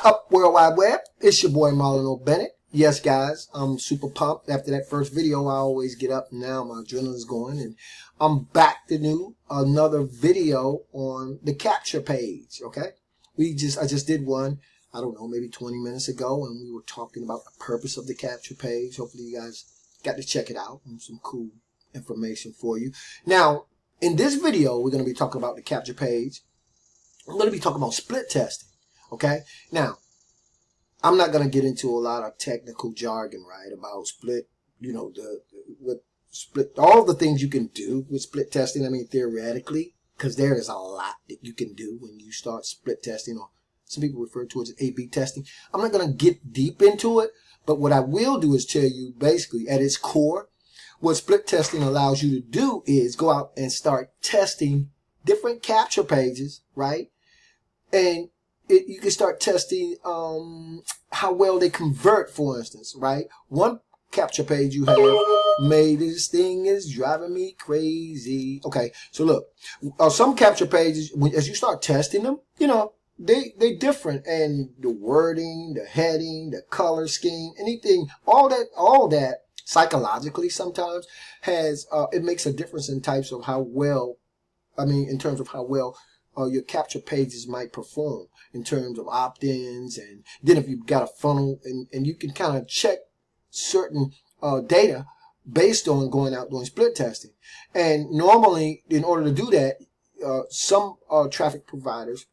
What up, World Wide Web? It's your boy Marlon O Bennett. Yes, guys, I'm super pumped. After that first video, I always get up. Now my adrenaline's going, and I'm back to do another video on the capture page. Okay, I just did one. I don't know, maybe 20 minutes ago, and we were talking about the purpose of the capture page. Hopefully, you guys got to check it out. And some cool information for you. Now, in this video, we're going to be talking about the capture page. I'm going to be talking about split testing. Okay, now I'm not going to get into a lot of technical jargon, right, about split, you know, with split, all the things you can do with split testing. I mean, theoretically, because there is a lot that you can do when you start split testing, or some people refer to it as A/B testing. I'm not going to get deep into it, but what I will do is tell you basically at its core, what split testing allows you to do is go out and start testing different capture pages, right? And you can start testing how well they convert, for instance, right? One capture page you have made, this thing is driving me crazy. Okay, so look, some capture pages, as you start testing them, you know, they different, and the wording, the heading, the color scheme, anything, all that psychologically sometimes has it makes a difference in types of how well, in terms of how well your capture pages might perform in terms of opt-ins. And then if you've got a funnel, and you can kind of check certain data based on going out doing split testing. And normally, in order to do that, some traffic providers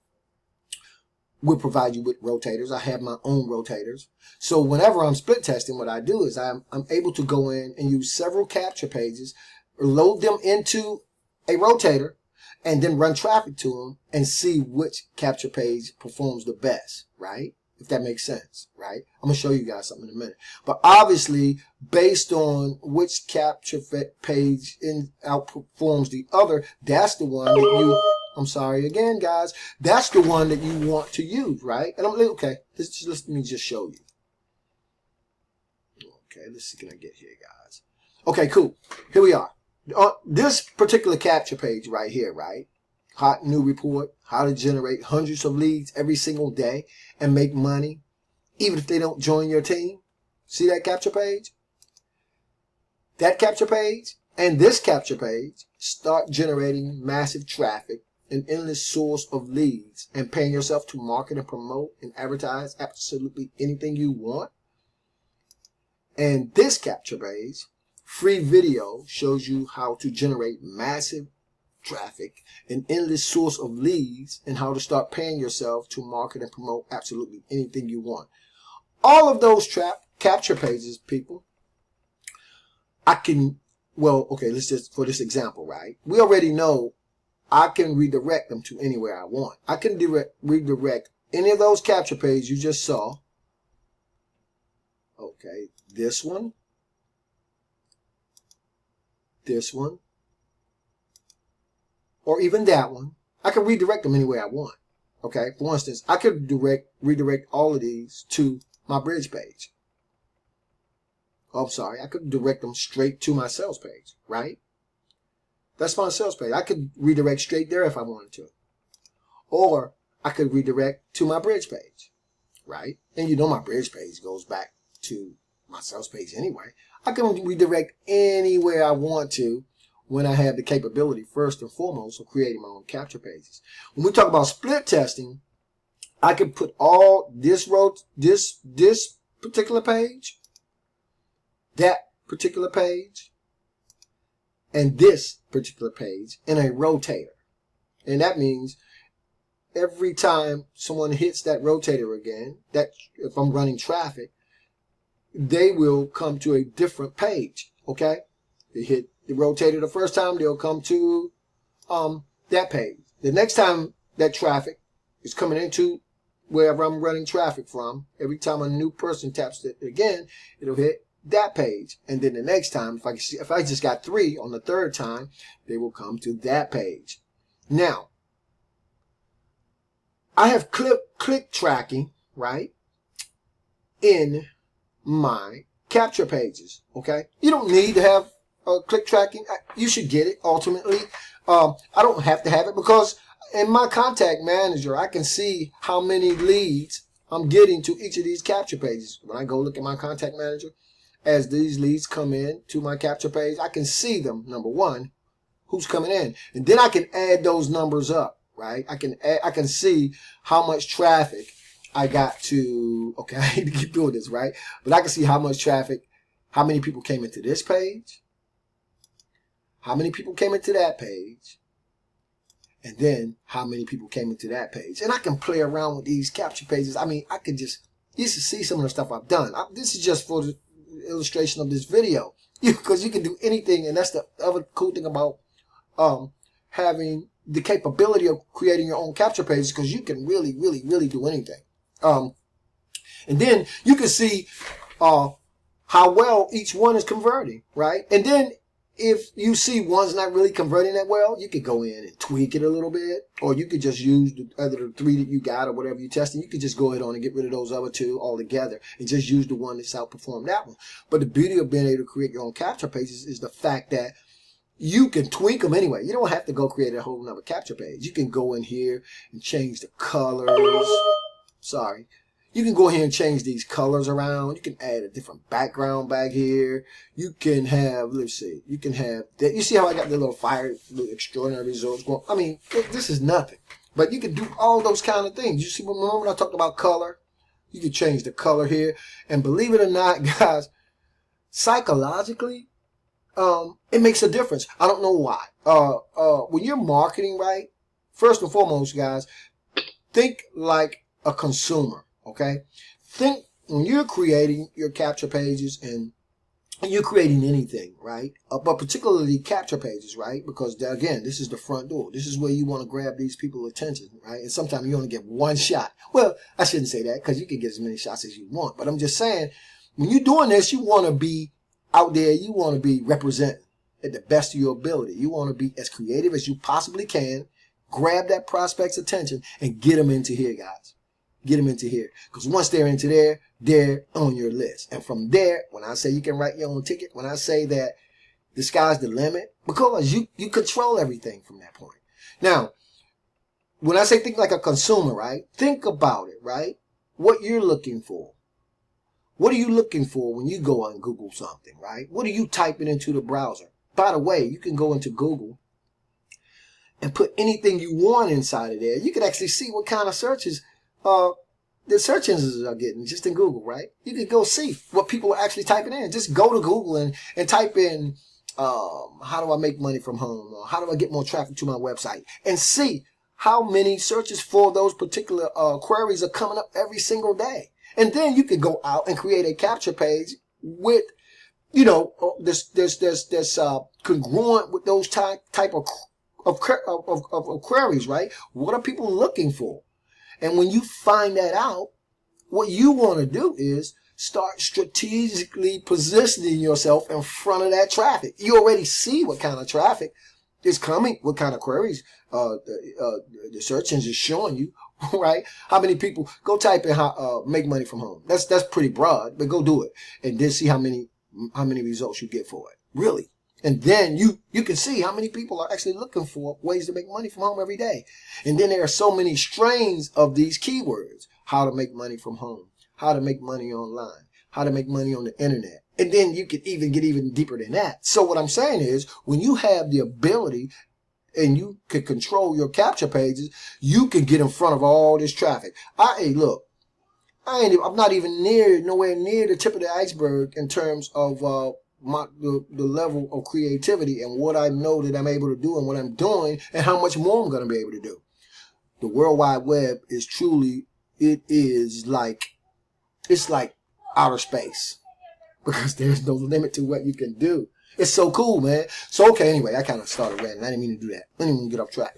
will provide you with rotators. I have my own rotators. So whenever I'm split testing, what I do is I'm able to go in and use several capture pages, load them into a rotator, and then run traffic to them and see which capture page performs the best, right? If that makes sense, right? I'm going to show you guys something in a minute. But obviously, based on which capture page outperforms the other, that's the one that you, I'm sorry again, guys, that's the one that you want to use, right? And I'm like, okay, let me just show you. Okay, let's see, can I get here, guys? Okay, cool. Here we are. This particular capture page right here, right? Hot new report, how to generate hundreds of leads every single day and make money, even if they don't join your team. See that capture page? That capture page and this capture page start generating massive traffic, an endless source of leads, and paying yourself to market and promote and advertise absolutely anything you want. And this capture page, free video, shows you how to generate massive traffic, an endless source of leads, and how to start paying yourself to market and promote absolutely anything you want. All of those capture pages, people, I can, well, okay, let's just, for this example, right? We already know I can redirect them to anywhere I want. I can redirect any of those capture pages you just saw. Okay, this one, this one, or even that one. I can redirect them any way I want. Okay, for instance, I could redirect all of these to my bridge page. Oh, I'm sorry, I could direct them straight to my sales page, right? That's my sales page. I could redirect straight there if I wanted to. Or I could redirect to my bridge page, right? And you know my bridge page goes back to my sales page anyway. I can redirect anywhere I want to when I have the capability, first and foremost, of creating my own capture pages. When we talk about split testing, I can put all this particular page, that particular page, and this particular page in a rotator. And that means every time someone hits that rotator again, that if I'm running traffic, they will come to a different page, okay? They hit the rotator the first time, they'll come to that page. The next time that traffic is coming into wherever I'm running traffic from, every time a new person taps it again, it'll hit that page. And then the next time, if I just got 3 on the third time, they will come to that page. Now, I have click tracking, right, in my capture pages, okay? You don't need to have click tracking. You should get it ultimately. I don't have to have it because in my contact manager, I can see how many leads I'm getting to each of these capture pages. When I go look at my contact manager, as these leads come in to my capture page, I can see them, number one, who's coming in. And then I can add those numbers up, right? I can see how much traffic I got to, okay, I hate to keep doing this, right? But I can see how much traffic, how many people came into this page, how many people came into that page, and then how many people came into that page. And I can play around with these capture pages. I mean, I can just, you should see some of the stuff I've done. This is just for the illustration of this video, because you can do anything. And that's the other cool thing about having the capability of creating your own capture pages, because you can really do anything. And then you can see how well each one is converting, right? And then if you see one's not really converting that well, you could go in and tweak it a little bit, or you could just use either the 3 that you got or whatever you're testing. You could just go ahead on and get rid of those other 2 altogether and just use the one that's outperformed that one. But the beauty of being able to create your own capture pages is the fact that you can tweak them anyway. You don't have to go create a whole nother capture page. You can go in here and change the colors. Sorry. You can go ahead and change these colors around. You can add a different background back here. You can have, let's see, you can have that. You see how I got the little fire, the extraordinary results going? I mean, this is nothing. But you can do all those kind of things. You see, remember when I talked about color? You can change the color here. And believe it or not, guys, psychologically, it makes a difference. I don't know why. When you're marketing, right, first and foremost, guys, think like a consumer. Okay, think when you're creating your capture pages and you're creating anything, right? But particularly capture pages, right? Because again, this is the front door. This is where you want to grab these people's attention, right? And sometimes you only get one shot. Well, I shouldn't say that, because you can get as many shots as you want. But I'm just saying, when you're doing this, you want to be out there. You want to be representing at the best of your ability. You want to be as creative as you possibly can. Grab that prospect's attention and get them into here, guys. Get them into here, because once they're into there, they're on your list. And from there, when I say you can write your own ticket, when I say that the sky's the limit, because you control everything from that point. Now, when I say think like a consumer, right? Think about it, right? What you're looking for. What are you looking for when you go on Google something, right? What are you typing into the browser? By the way, you can go into Google and put anything you want inside of there. You can actually see what kind of searches the search engines are getting just in Google, right? You can go see what people are actually typing in. Just go to Google and type in, how do I make money from home? Or how do I get more traffic to my website? And see how many searches for those particular queries are coming up every single day. And then you can go out and create a capture page with, you know, this congruent with those type of queries, right? What are people looking for? And when you find that out, what you want to do is start strategically positioning yourself in front of that traffic. You already see what kind of traffic is coming, what kind of queries the search engine is showing you, right? How many people, go type in how make money from home. That's pretty broad, but go do it and then see how many results you get for it. Really. And then you can see how many people are actually looking for ways to make money from home every day. And then there are so many strains of these keywords. How to make money from home. How to make money online. How to make money on the internet. And then you could even get even deeper than that. So what I'm saying is, when you have the ability and you can control your capture pages, you can get in front of all this traffic. Hey, look, I'm not even nowhere near the tip of the iceberg in terms of the level of creativity and what I know that I'm able to do and what I'm doing and how much more I'm going to be able to do. The World Wide Web is truly, it's like outer space, because there's no limit to what you can do. It's so cool, man. So, okay, anyway, I kind of started ranting. I didn't mean to do that. I didn't even get off track.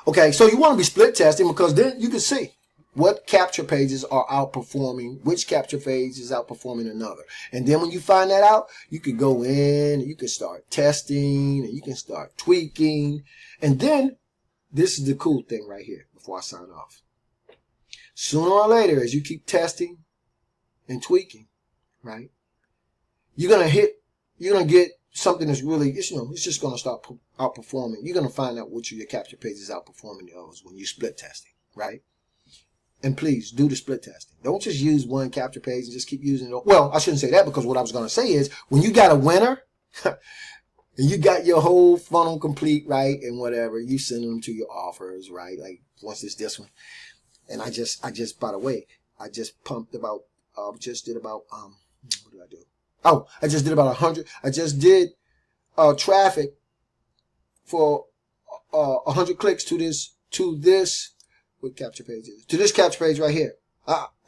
Okay, so you want to be split testing, because then you can see what capture pages are outperforming, which capture page is outperforming another. And then when you find that out, you can go in and you can start testing and you can start tweaking. And then this is the cool thing right here before I sign off. Sooner or later, as you keep testing and tweaking, right, you're going to get something that's really, it's just going to start outperforming. You're going to find out which of your capture pages is outperforming the others when you split testing, right? And please do the split testing. Don't just use one capture page and just keep using it. Well, I shouldn't say that, because what I was going to say is when you got a winner and you got your whole funnel complete, right, and whatever, you send them to your offers, right? Like once it's this one. And I just, by the way, I just pumped about, what did I do? Oh, I just did about 100. I just did traffic for 100 clicks to this, what capture page is? To this capture page right here.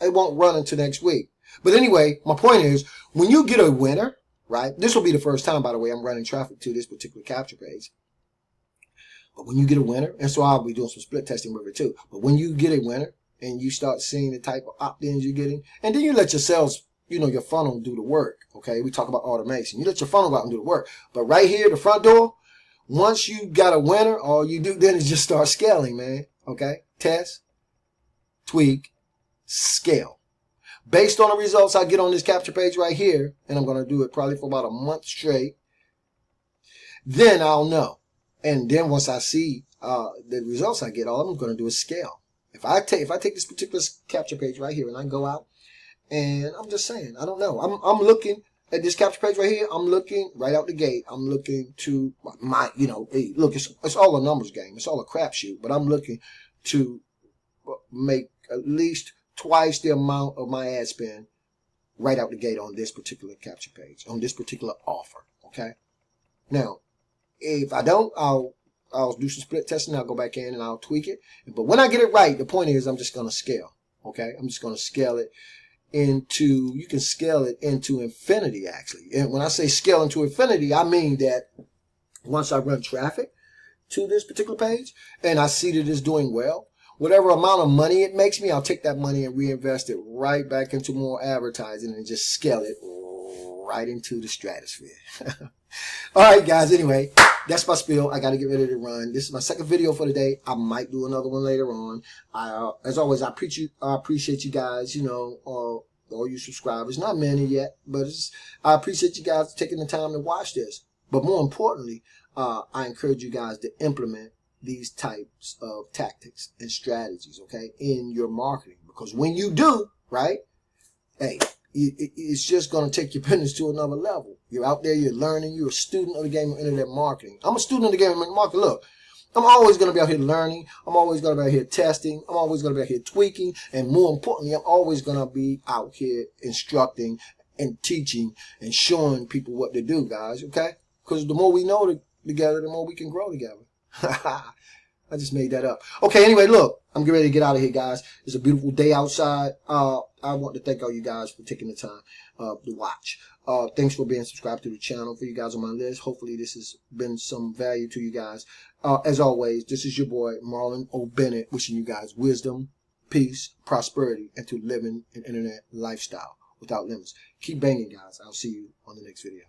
It won't run until next week. But anyway, my point is, when you get a winner, right? This will be the first time, by the way, I'm running traffic to this particular capture page. But when you get a winner, and so I'll be doing some split testing with it too. But when you get a winner and you start seeing the type of opt-ins you're getting, and then you let your sales, your funnel do the work. Okay, we talk about automation. You let your funnel go out and do the work. But right here, the front door, once you got a winner, all you do then is just start scaling, man. Okay, test, tweak, scale. Based on the results I get on this capture page right here, and I'm going to do it probably for about a month straight, then I'll know. And then once I see the results I get, all I'm going to do is scale. If I take this particular capture page right here and I go out, and I'm just saying, I don't know. I'm looking at this capture page right here. I'm looking right out the gate. I'm looking to hey, look, it's all a numbers game. It's all a crapshoot. But I'm looking to make at least twice the amount of my ad spend right out the gate on this particular capture page, on this particular offer. Okay. Now, if I don't, I'll do some split testing. I'll go back in and I'll tweak it. But when I get it right, the point is I'm just going to scale. Okay. I'm just going to scale it into, you can scale it into infinity actually. And when I say scale into infinity, I mean that once I run traffic to this particular page and I see that it's doing well, whatever amount of money it makes me, I'll take that money and reinvest it right back into more advertising and just scale it right into the stratosphere. All right, guys. Anyway, that's my spiel. I got to get ready to run. This is my second video for the day. I might do another one later on. As always, I appreciate you guys, all you subscribers. Not many yet, but I appreciate you guys taking the time to watch this. But more importantly, I encourage you guys to implement these types of tactics and strategies, okay, in your marketing. Because when you do, right, hey, it's just going to take your business to another level. You're out there, you're learning, you're a student of the game of internet marketing. I'm a student of the game of internet marketing. Look, I'm always going to be out here learning. I'm always going to be out here testing. I'm always going to be out here tweaking. And more importantly, I'm always going to be out here instructing and teaching and showing people what to do, guys, okay? Because the more we know together, the more we can grow together. I just made that up. Okay, anyway, look, I'm getting ready to get out of here, guys. It's a beautiful day outside. I want to thank all you guys for taking the time to watch. Thanks for being subscribed to the channel. For you guys on my list, hopefully this has been some value to you guys. As always, this is your boy, Marlon O Bennett, wishing you guys wisdom, peace, prosperity, and to living an internet lifestyle without limits. Keep banging, guys. I'll see you on the next video.